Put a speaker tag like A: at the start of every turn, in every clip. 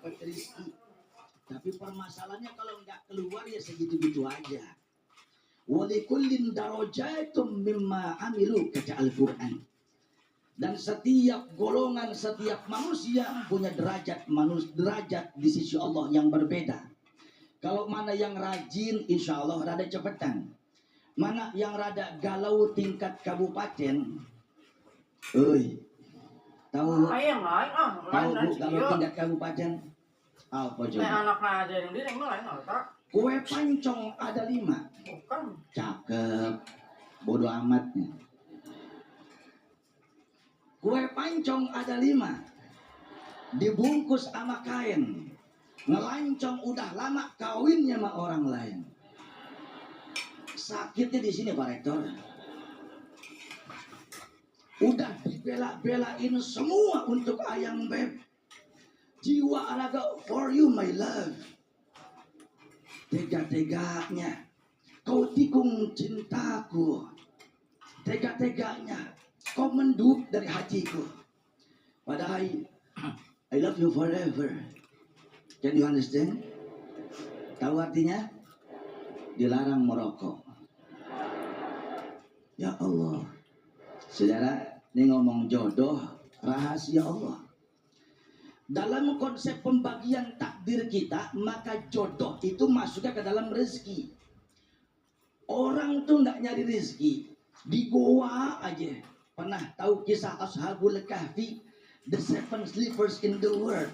A: dapat rezeki. Tapi permasalahannya kalau nggak keluar ya segitu-gitu aja. Walikullin darajatum mimma amilu, kata Al-Quran. Dan setiap golongan, setiap manusia punya derajat di sisi Allah yang berbeda. Kalau mana yang rajin, insya Allah rada cepetan. Mana yang rada galau tingkat kabupaten, tahu bu galau tingkat kabupaten apa coba?
B: Anak aja yang dia lain otak.
A: Kue pancong ada 5.
B: Bukan.
A: Cakep, bodoh amatnya. Kue pancong ada 5, dibungkus sama kain, ngelancong udah lama kawinnya sama orang lain. Sakitnya di sini Pak Rektor. Udah dibela-belain semua untuk ayang beb, jiwa raga for you my love. Tega-teganya kau tikung cintaku, tega-teganya kau menduk dari hatiku. Padahal I love you forever. Can you understand? Tahu artinya? Dilarang merokok. Ya Allah, saudara, ini ngomong jodoh rahasia Allah. Dalam konsep pembagian takdir kita, maka jodoh itu masuknya ke dalam rezeki. Orang tuh nggak nyari rezeki di goa aja. Pernah tahu kisah Ashabul Kahfi, the 7 sleepers in the world?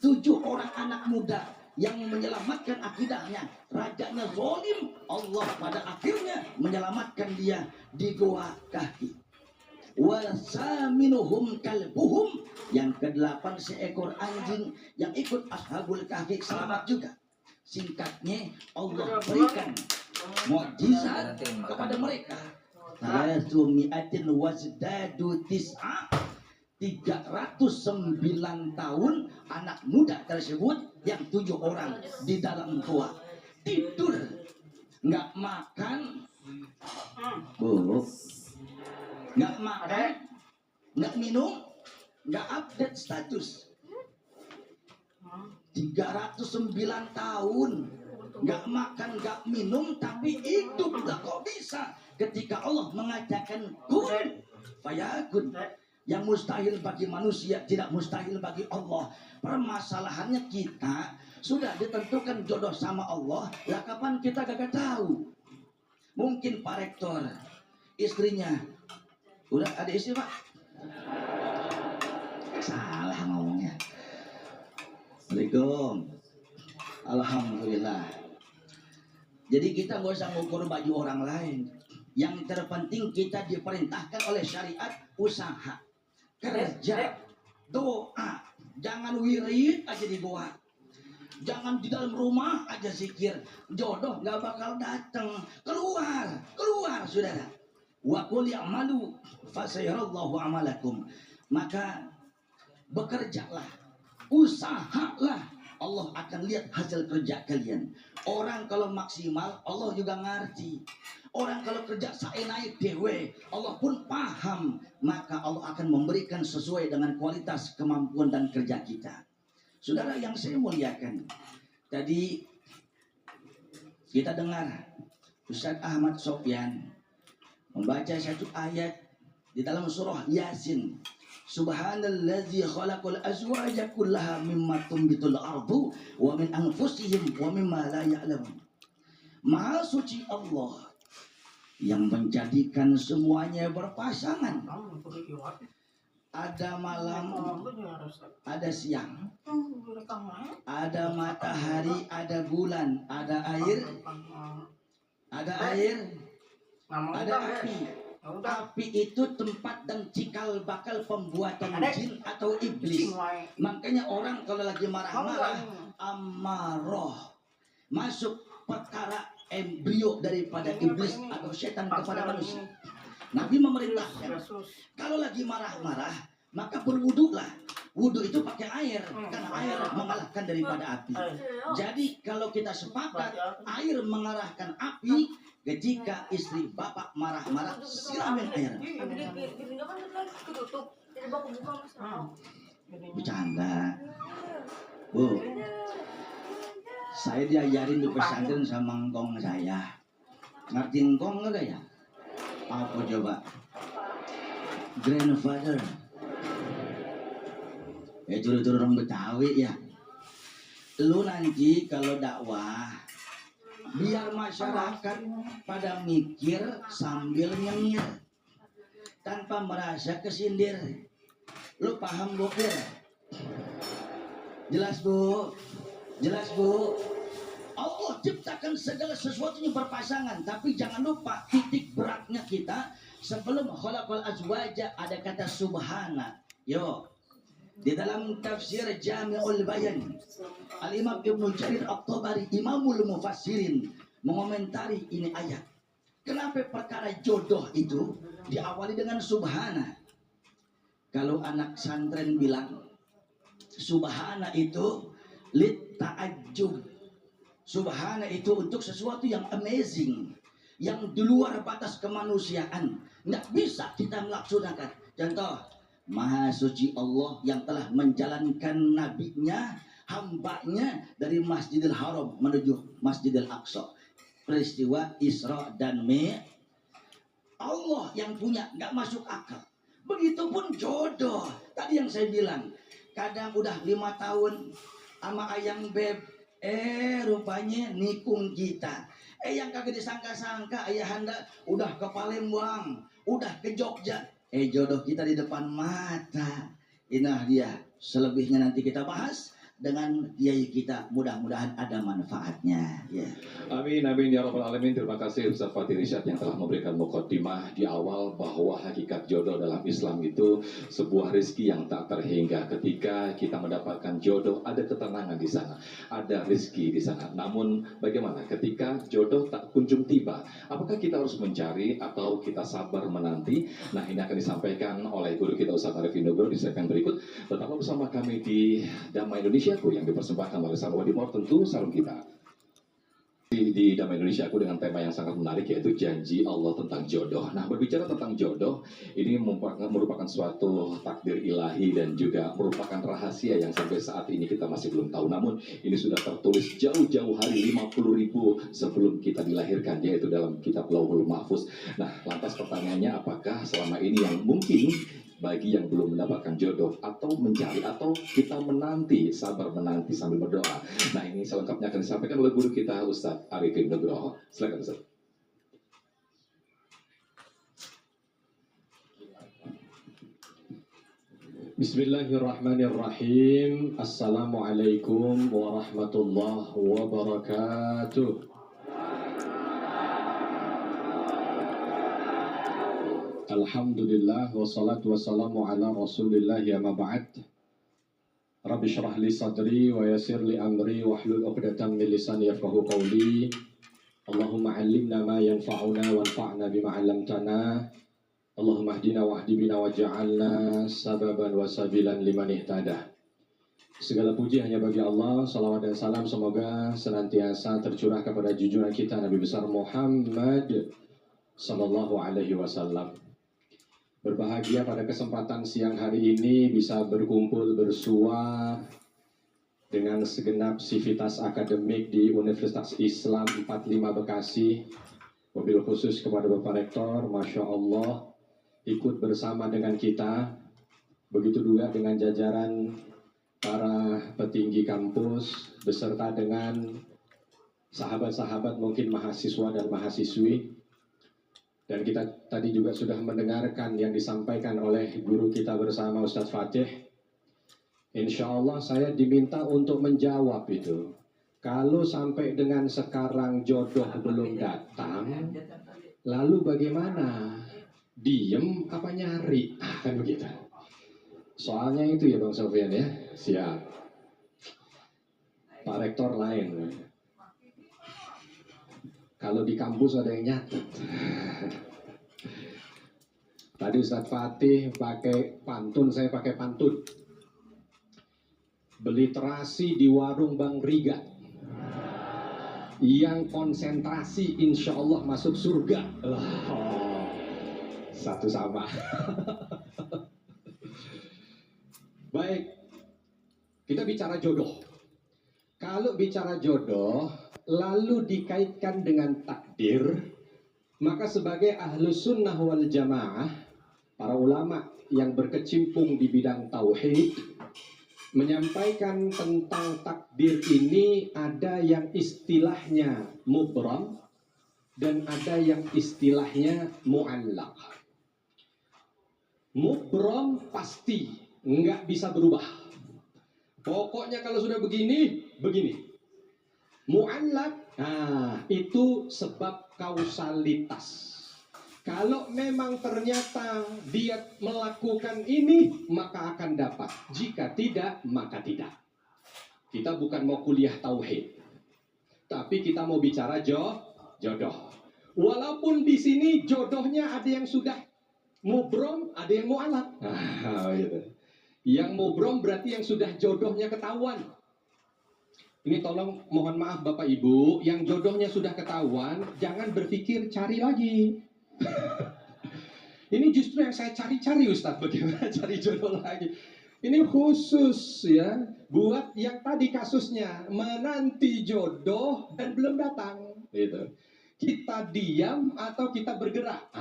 A: 7 orang anak muda yang menyelamatkan akidahnya. Rajanya zalim, Allah pada akhirnya menyelamatkan dia di goa Kahfi. Wasaminuhum kalbuhum, yang ke-8 seekor anjing yang ikut Ashabul Kahfi selamat juga. Singkatnya, Allah berikan mukjizat kepada mereka. 309 tahun anak muda tersebut yang 7 orang di dalam gua tidur, nggak makan, nggak makan, nggak minum, nggak update status. 309 tahun nggak makan, nggak minum, tapi hidup. Kok bisa? Ketika Allah mengatakan kun fayakun. Yang mustahil bagi manusia tidak mustahil bagi Allah. Permasalahannya kita sudah ditentukan jodoh sama Allah, lah kapan kita gak tahu. Mungkin Pak Rektor istrinya udah ada istri Pak? Salah ngomongnya. Assalamualaikum. Alhamdulillah. Jadi kita gak usah ngukur baju orang lain. Yang terpenting kita diperintahkan oleh syariat usaha, kerja, doa. Jangan wirid aja di goa. Jangan di dalam rumah aja zikir. Jodoh gak bakal datang. Keluar saudara. Wa qul ya'malu fasayarallahu amalakum. Maka bekerjalah, usahalah, Allah akan lihat hasil kerja kalian. Orang kalau maksimal, Allah juga ngerti. Orang kalau kerja saenai dewe, Allah pun paham. Maka Allah akan memberikan sesuai dengan kualitas kemampuan dan kerja kita. Saudara yang saya muliakan, tadi kita dengar Ustaz Ahmad Sofyan membaca satu ayat di dalam surah Yasin. Subhanallazi khalaqal azwaja kullaha mimma tumbitul ardu wa min anfusihim wa mimma la ya'lamun. Maha suci Allah yang menjadikan semuanya berpasangan. Ada malam, ada siang, ada matahari, ada bulan, ada air, ada api. Api itu tempat dan cikal bakal pembuatan jin atau iblis. Makanya orang kalau lagi marah-marah, amarah, masuk perkara embrio daripada iblis atau setan kepada manusia. Nabi memerintahkan kalau lagi marah-marah maka berwudulah. Wudu itu pakai air, karena air mengalahkan daripada api. Jadi kalau kita sepakat air mengarahkan api, ketika istri bapak marah-marah siramin air. Bercanda. Bu, saya diajarin di pesantren sama ngkong saya. Ngerti ngkong nggak ya? Apa coba? Grandfather. Ya turut-turut orang Betawi ya. Lu nanti kalau dakwah, biar masyarakat pada mikir sambil nyengir tanpa merasa kesindir. Lu paham Bu? Jelas Bu? Jelas Bu? Allah ciptakan segala sesuatunya berpasangan, tapi jangan lupa titik beratnya kita sebelum khalaqal azwaja ada kata subhana. Yo, di dalam tafsir Jami'ul Bayan, Al-Imam Ibnu Jarir At-Tabari, Imamul Mufassirin, mengomentari ini ayat. Kenapa perkara jodoh itu diawali dengan subhana? Kalau anak santren bilang subhana itu lit ta'ajjub. Subhana itu untuk sesuatu yang amazing, yang di luar batas kemanusiaan. Nggak bisa kita melaksanakan. Contoh, Maha Suci Allah yang telah menjalankan nabinya, hambanya dari Masjidil Haram menuju Masjidil Aqsa. Peristiwa Isra dan Mi'raj. Allah yang punya, nggak masuk akal. Begitupun jodoh. Tadi yang saya bilang, kadang udah 5 tahun sama ayang beb, rupanya nikung kita. Yang kagak disangka-sangka ayahanda udah ke Palembang, udah ke Jogja. Jodoh kita di depan mata. Inah dia. Selebihnya nanti kita bahas dengan kiai kita, mudah-mudahan ada manfaatnya ya.
C: Amin amin ya rabbal alamin. Terima kasih Ustaz Fatih Irsyad yang telah memberikan mukadimah di awal bahwa hakikat jodoh dalam Islam itu sebuah rezeki yang tak terhingga. Ketika kita mendapatkan jodoh, ada ketenangan di sana, ada rezeki di sana. Namun bagaimana ketika jodoh tak kunjung tiba? Apakah kita harus mencari atau kita sabar menanti? Nah, ini akan disampaikan oleh guru kita Ustaz Arifin Nugroho di segmen berikut. Tetaplah bersama kami di Damai Indonesia yang dipersembahkan oleh Sarwa Dimor, tentu sarung kita di Damai Indonesia aku dengan tema yang sangat menarik, yaitu janji Allah tentang jodoh. Nah, berbicara tentang jodoh, ini merupakan suatu takdir ilahi dan juga merupakan rahasia yang sampai saat ini kita masih belum tahu. Namun ini sudah tertulis jauh-jauh hari 50.000 sebelum kita dilahirkan, yaitu dalam kitab Lauhul Mahfuz. Nah, lantas pertanyaannya, apakah selama ini yang mungkin bagi yang belum mendapatkan jodoh, atau mencari, atau kita menanti, sabar menanti sambil berdoa. Nah, ini selengkapnya akan disampaikan oleh guru kita Ustadz Arifin Nugroho. Silakan Ustadz.
D: Bismillahirrahmanirrahim. Assalamualaikum warahmatullahi wabarakatuh. Alhamdulillah wassalatu wassalamu ala Rasulillah ya ma ba'd. Rabbi shrah li sadri wa yassir li amri wahlul 'uqdatam min lisani yafqahu qawli. Allahumma 'allimna ma yanfa'una wanfa'na bima 'allamtana. Allahumma hdina wahdi bina waj'alna sababan wa sabilan liman ihtada. Segala puji hanya bagi Allah. Salawat dan salam semoga senantiasa tercurah kepada junjungan kita Nabi besar Muhammad sallallahu alaihi wasallam. Berbahagia pada kesempatan siang hari ini bisa berkumpul bersua dengan segenap sivitas akademik di Universitas Islam 45 Bekasi. Wabil khusus kepada Bapak Rektor, Masya Allah, ikut bersama dengan kita. Begitu juga dengan jajaran para petinggi kampus, beserta dengan sahabat-sahabat mungkin mahasiswa dan mahasiswi. Dan kita tadi juga sudah mendengarkan yang disampaikan oleh guru kita bersama Ustadz Fatih. Insya Allah saya diminta untuk menjawab itu. Kalau sampai dengan sekarang jodoh belum datang, lalu bagaimana? Diem apa nyari? Kan begitu. Soalnya itu ya Bang Sofian ya. Siap. Pak Rektor lain. Kalau di kampus ada yang nyatet. Tadi Ustadz Fatih pakai pantun, saya pakai pantun. Beli terasi di warung Bang Riga. Yang konsentrasi insya Allah masuk surga. Satu sama. Baik, kita bicara jodoh. Kalau bicara jodoh, lalu dikaitkan dengan takdir, maka sebagai ahlus sunnah wal jamaah, para ulama yang berkecimpung di bidang tauhid, menyampaikan tentang takdir ini ada yang istilahnya mubram dan ada yang istilahnya mu'allaq. Mubram pasti nggak bisa berubah. Pokoknya kalau sudah begini, begini. Mu'allaq, itu sebab kausalitas. Kalau memang ternyata dia melakukan ini, maka akan dapat. Jika tidak, maka tidak. Kita bukan mau kuliah tauhid, tapi kita mau bicara jodoh. Walaupun di sini jodohnya ada yang sudah mubrom, ada yang mu'allaq. Gitu. Yang mubrom berarti yang sudah jodohnya ketahuan. Ini tolong mohon maaf Bapak Ibu, yang jodohnya sudah ketahuan, jangan berpikir cari lagi. Ini justru yang saya cari-cari Ustadz, bagaimana cari jodoh lagi. Ini khusus ya, buat yang tadi kasusnya, menanti jodoh dan belum datang. Gitu. Kita diam atau kita bergerak.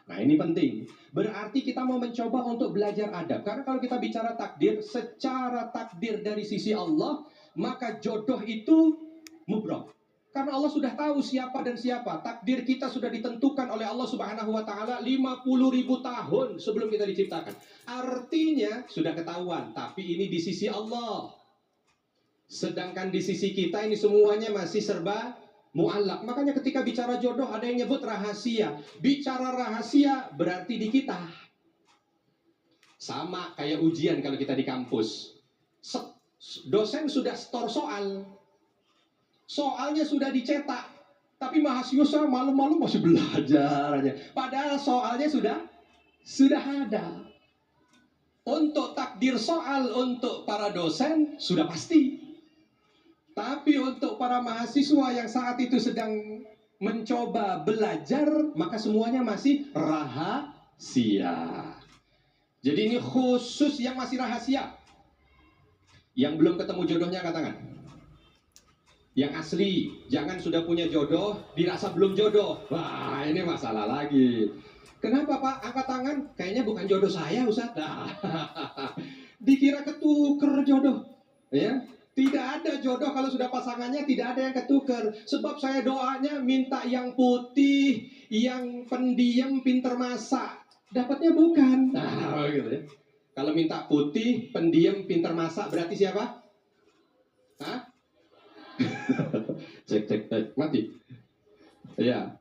D: Nah ini penting. Berarti kita mau mencoba untuk belajar adab. Karena kalau kita bicara takdir, secara takdir dari sisi Allah, maka jodoh itu mubram. Karena Allah sudah tahu siapa dan siapa. Takdir kita sudah ditentukan oleh Allah Subhanahu wa taala 50.000 tahun sebelum kita diciptakan. Artinya sudah ketahuan, tapi ini di sisi Allah. Sedangkan di sisi kita ini semuanya masih serba mu'allaq. Makanya ketika bicara jodoh ada yang nyebut rahasia. Bicara rahasia berarti di kita. Sama kayak ujian kalau kita di kampus. Dosen sudah store soal. Soalnya sudah dicetak. Tapi mahasiswa malu-malu masih belajar aja. Padahal soalnya sudah ada. Untuk takdir soal untuk para dosen sudah pasti. Tapi untuk para mahasiswa yang saat itu sedang mencoba belajar, maka semuanya masih rahasia. Jadi ini khusus yang masih rahasia. Yang belum ketemu jodohnya angkat tangan. Yang asli, jangan sudah punya jodoh, dirasa belum jodoh. Wah, ini masalah lagi. Kenapa Pak? Angkat tangan, kayaknya bukan jodoh saya Ustaz. Dikira ketuker jodoh. Ya. Tidak ada jodoh kalau sudah pasangannya, tidak ada yang ketuker. Sebab saya doanya minta yang putih, yang pendiam, pinter masak. Dapatnya bukan. Nah, gitu ya. Kalau minta putih, pendiam, pinter masak, berarti siapa? Hah? cek, mati. Ya.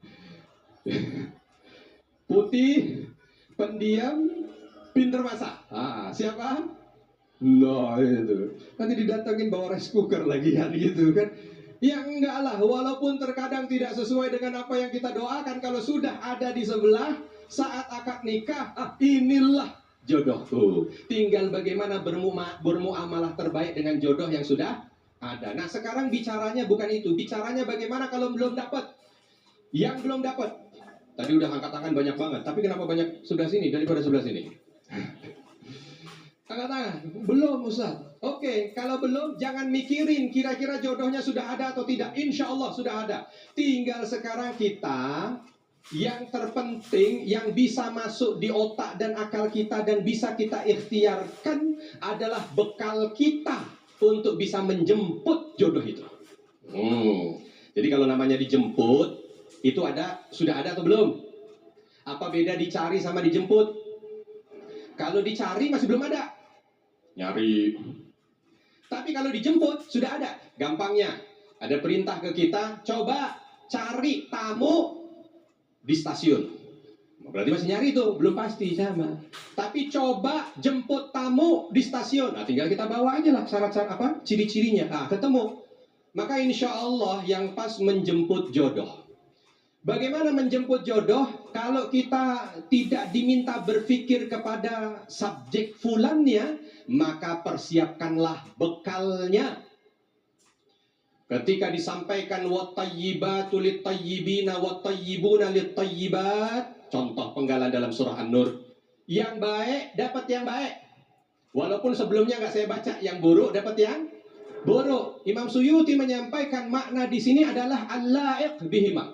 D: Putih, pendiam, pinter masak. Siapa? Nah itu. Nanti didatengin bawa rice cooker lagi kan gitu kan. Ya enggak lah, walaupun terkadang tidak sesuai dengan apa yang kita doakan, kalau sudah ada di sebelah saat akad nikah, inilah jodohku. Tinggal bagaimana bermuamalah terbaik dengan jodoh yang sudah ada. Nah sekarang bicaranya bukan itu, bicaranya bagaimana kalau belum dapat. Yang belum dapat. Tadi udah angkat tangan banyak banget, tapi kenapa banyak sebelah sini daripada sebelah sini? Angkat tangan, belum Ustaz. Oke, kalau belum jangan mikirin kira-kira jodohnya sudah ada atau tidak. Insya Allah sudah ada. Tinggal sekarang kita, yang terpenting yang bisa masuk di otak dan akal kita dan bisa kita ikhtiarkan adalah bekal kita untuk bisa menjemput jodoh itu. Jadi kalau namanya dijemput, itu sudah ada atau belum? Apa beda dicari sama dijemput? Kalau dicari masih belum ada. Nyari. Tapi kalau dijemput sudah ada. Gampangnya ada perintah ke kita, coba cari tamu di stasiun. Berarti masih nyari tuh, belum pasti sama. Tapi coba jemput tamu di stasiun. Nah, tinggal kita bawa aja lah syarat-syarat apa? Ciri-cirinya. Ketemu. Maka insya Allah yang pas menjemput jodoh. Bagaimana menjemput jodoh kalau kita tidak diminta berpikir kepada subjek fulannya, maka persiapkanlah bekalnya. Ketika disampaikan wattayyibatu littayyibina wattayyibuna littayyibat, contoh penggalan dalam surah An-Nur, yang baik dapat yang baik. Walaupun sebelumnya nggak saya baca, yang buruk dapat yang Buruk. Imam Suyuti menyampaikan makna di sini adalah al-la'iq bihima.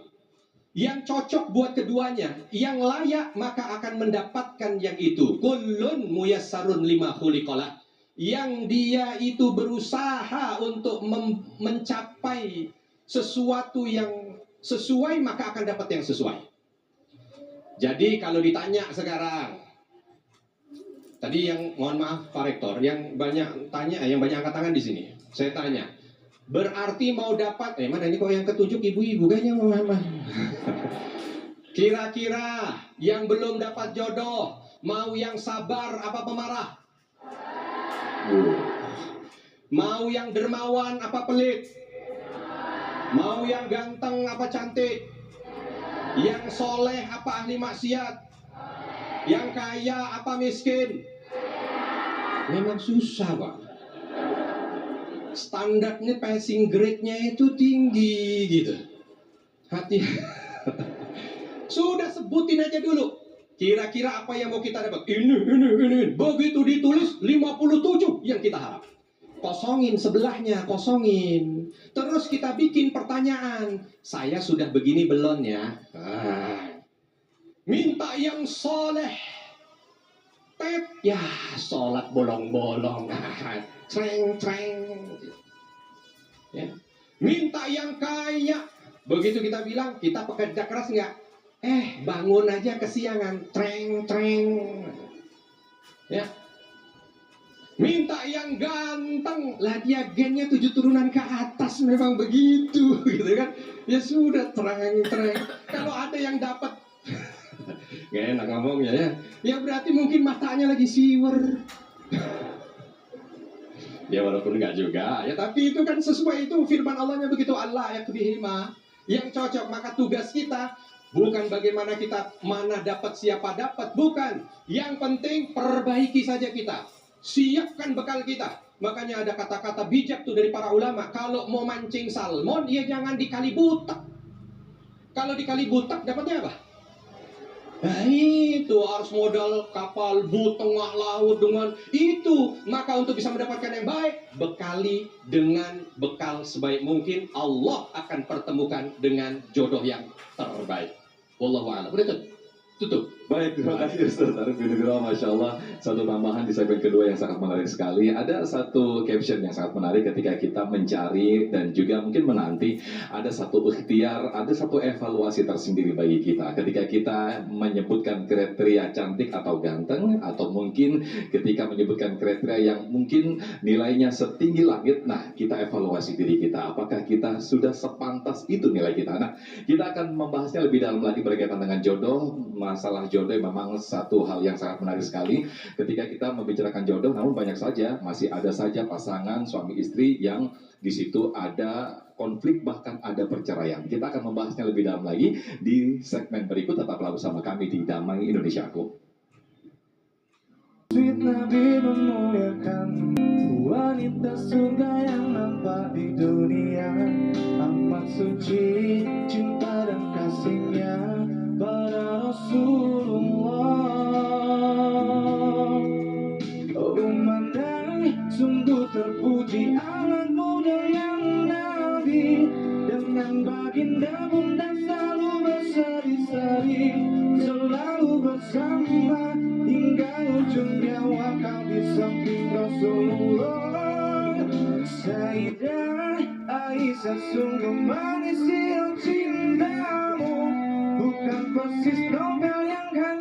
D: Yang cocok buat keduanya, yang layak maka akan mendapatkan yang itu. Kullun muyassarun lima khuliqalah. Yang dia itu berusaha untuk mencapai sesuatu yang sesuai maka akan dapat yang sesuai. Jadi kalau ditanya sekarang, tadi yang mohon maaf Pak Rektor, yang banyak tanya, yang banyak angkat tangan di sini. Saya tanya, berarti mau dapat, mana ini kok yang ketujuh ibu-ibu kayaknya mau mama. Kira-kira yang belum dapat jodoh, mau yang sabar apa pemarah? Mau yang dermawan apa pelit? Mau yang ganteng apa cantik? Yang soleh apa ahli maksiat? Yang kaya apa miskin? Memang susah, Pak. Standarnya passing grade-nya itu tinggi gitu. Hati. Sudah sebutin aja dulu. Kira-kira apa yang mau kita dapat? Ini. Begitu ditulis 57 yang kita harap. Kosongin sebelahnya, kosongin. Terus kita bikin pertanyaan. Saya sudah begini belum ya? Minta yang soleh. Ya, sholat bolong-bolong. Treng. Ya. Minta yang kaya. Begitu kita bilang, kita pekerja keras nggak? Bangun aja kesiangan. Treng. Ya. Minta yang ganteng. Lah dia gennya 7 turunan ke atas memang begitu. Gitu kan. Ya sudah, treng. Kalau ada yang dapat gak enak ngomongnya ya. Ya berarti mungkin matanya lagi siwer. Ya walaupun enggak juga. Ya tapi itu kan sesuai itu firman Allahnya begitu. Allah ya bihima. Yang cocok. Maka tugas kita bukan bagaimana kita mana dapat siapa dapat. Bukan. Yang penting perbaiki saja kita. Siapkan bekal kita. Makanya ada kata-kata bijak tuh dari para ulama. Kalau mau mancing salmon ya jangan di kali butak. Kalau di kali butak dapatnya apa? Nah itu harus modal kapal tengah laut dengan itu. Maka untuk bisa mendapatkan yang baik, bekali dengan bekal sebaik mungkin. Allah akan pertemukan dengan jodoh yang terbaik. Wallahu a'lam. Udah tutup.
C: Baik, terima kasih Ustaz Arif bin Nugroho, Masya Allah. Satu tambahan di segmen kedua yang sangat menarik sekali. Ada satu caption yang sangat menarik ketika kita mencari dan juga mungkin menanti. Ada satu ikhtiar, ada satu evaluasi tersendiri bagi kita. Ketika kita menyebutkan kriteria cantik atau ganteng, atau mungkin ketika menyebutkan kriteria yang mungkin nilainya setinggi langit, nah kita evaluasi diri kita. Apakah kita sudah sepantas itu nilai kita? Nah, kita akan membahasnya lebih dalam lagi berkaitan dengan jodoh, masalah jodoh memang satu hal yang sangat menarik sekali. Ketika kita membicarakan jodoh, namun banyak saja, masih ada saja pasangan suami istri yang di situ ada konflik, bahkan ada perceraian. Kita akan membahasnya lebih dalam lagi di segmen berikut. Tetaplah bersama kami di Damai Indonesiaku.
E: Sweet Nabi memuliakan wanita surga yang nampak di dunia. Amat suci cinta dan kasihnya pada Rasulullah. Oh mandang sungguh terpuji alatmu dengan Nabi, dengan baginda bunda selalu berseri-seri, selalu bersama hingga ujung nyawa kau di samping Rasulullah. Sayyidah Aisyah sungguh manis sial cintamu, bukan persis novel yang hanya